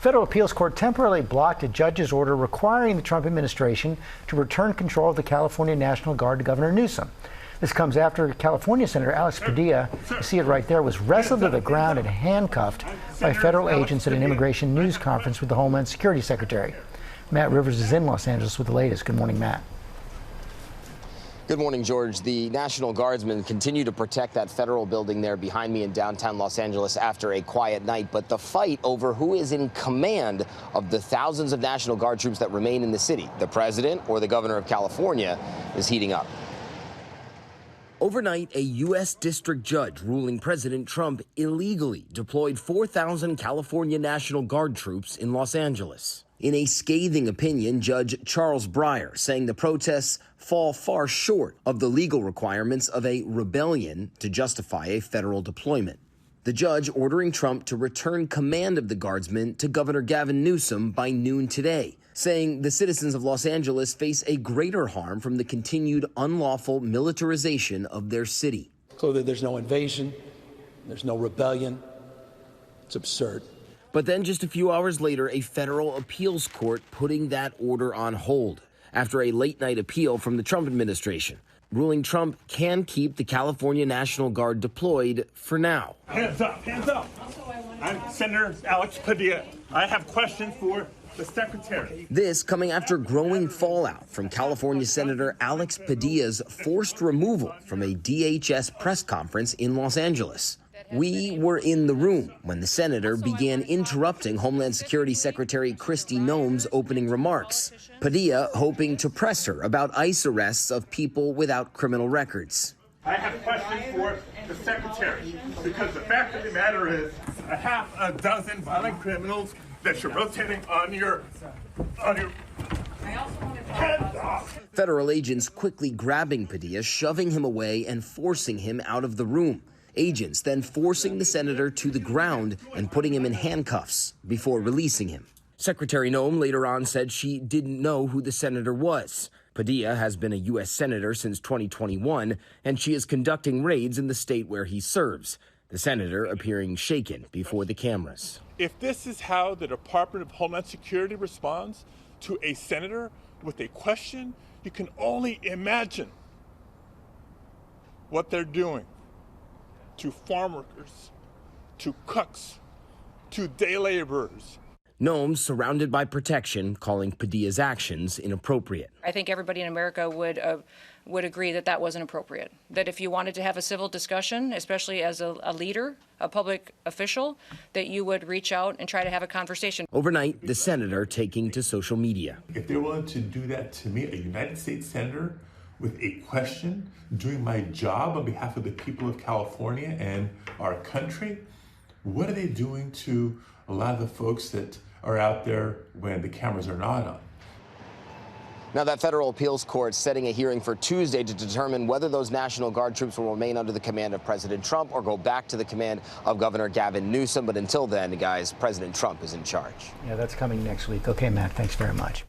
federal appeals court temporarily blocked a judge's order requiring the Trump administration to return control of the California National Guard to Governor Newsom. This comes after California Senator Alex Padilla, you see it right there, was wrestled to the ground and handcuffed by federal agents at an immigration news conference with the Homeland Security Secretary. Matt Rivers is in Los Angeles with the latest. Good morning, Matt. Good morning, George. The National Guardsmen continue to protect that federal building there behind me in downtown Los Angeles after a quiet night. But the fight over who is in command of the thousands of National Guard troops that remain in the city, the president or the governor of California, is heating up. Overnight, a U.S. district judge ruling President Trump illegally deployed 4,000 California National Guard troops in Los Angeles. In a scathing opinion, Judge Charles Breyer saying the protests fall far short of the legal requirements of a rebellion to justify a federal deployment. The judge ordering Trump to return command of the Guardsmen to Governor Gavin Newsom by noon today, saying the citizens of Los Angeles face a greater harm from the continued unlawful militarization of their city. Clearly, there's no invasion, there's no rebellion. It's absurd. But then just a few hours later, a federal appeals court putting that order on hold after a late-night appeal from the Trump administration, ruling Trump can keep the California National Guard deployed for now. Hands up, hands up. I'm Senator Alex Padilla. I have questions for the secretary. This coming after growing fallout from California Senator Alex Padilla's forced removal from a DHS press conference in Los Angeles. We were in the room when the senator began interrupting Homeland Security Secretary Kristi Noem's opening remarks. Padilla hoping to press her about ICE arrests of people without criminal records. I have questions for the secretary because the fact of the matter is a half a dozen violent criminals that you're rotating on your hands off. Federal agents quickly grabbing Padilla, shoving him away and forcing him out of the room. Agents then forcing the senator to the ground and putting him in handcuffs before releasing him. Secretary Noem later on said she didn't know who the senator was. Padilla has been a U.S. senator since 2021, and she is conducting raids in the state where he serves. The senator appearing shaken before the cameras. If this is how the Department of Homeland Security responds to a senator with a question, you can only imagine what they're doing to farm workers, to cooks, to day laborers. Noem, surrounded by protection, calling Padilla's actions inappropriate. I think everybody in America would agree that that wasn't appropriate. That if you wanted to have a civil discussion, especially as a leader, a public official, that you would reach out and try to have a conversation. Overnight, the senator taking to social media. If they're willing to do that to me, a United States senator, with a question, doing my job on behalf of the people of California and our country, what are they doing to a lot of the folks that are out there when the cameras are not on? Now, that federal appeals court setting a hearing for Tuesday to determine whether those National Guard troops will remain under the command of President Trump or go back to the command of Governor Gavin Newsom. But until then, guys, President Trump is in charge. Yeah, that's coming next week. Okay, Matt, thanks very much.